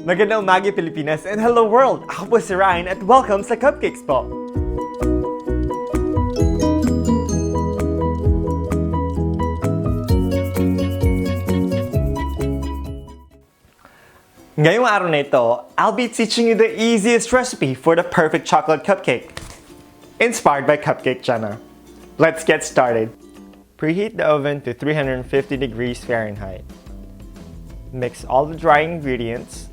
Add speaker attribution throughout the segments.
Speaker 1: Magandang umaga Pilipinas and hello world! Ako po si Ryan at welcome sa Cupcakes po! Ngayong araw na ito, I'll be teaching you the easiest recipe for the perfect chocolate cupcake. Inspired by Cupcake Channel. Let's get started. Preheat the oven to 350 degrees Fahrenheit. Mix all the dry ingredients.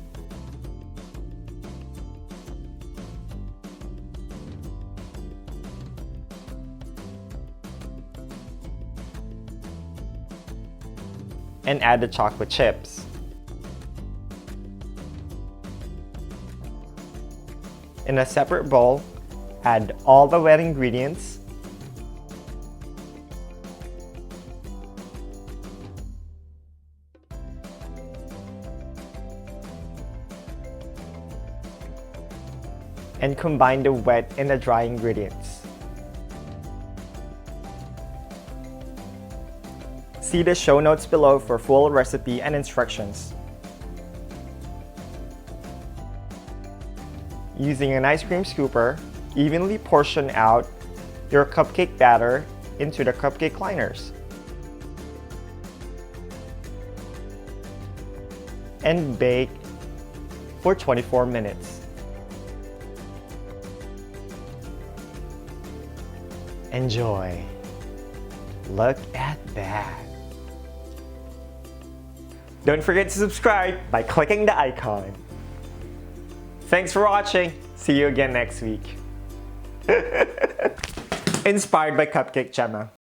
Speaker 1: And add the chocolate chips. In a separate bowl, add all the wet ingredients. And combine the wet and the dry ingredients. See the show notes below for full recipe and instructions. Using an ice cream scooper, evenly portion out your cupcake batter into the cupcake liners. And bake for 24 minutes. Enjoy! Look at that! Don't forget to subscribe by clicking the icon. Thanks for watching. See you again next week. Inspired by Cupcake Channel.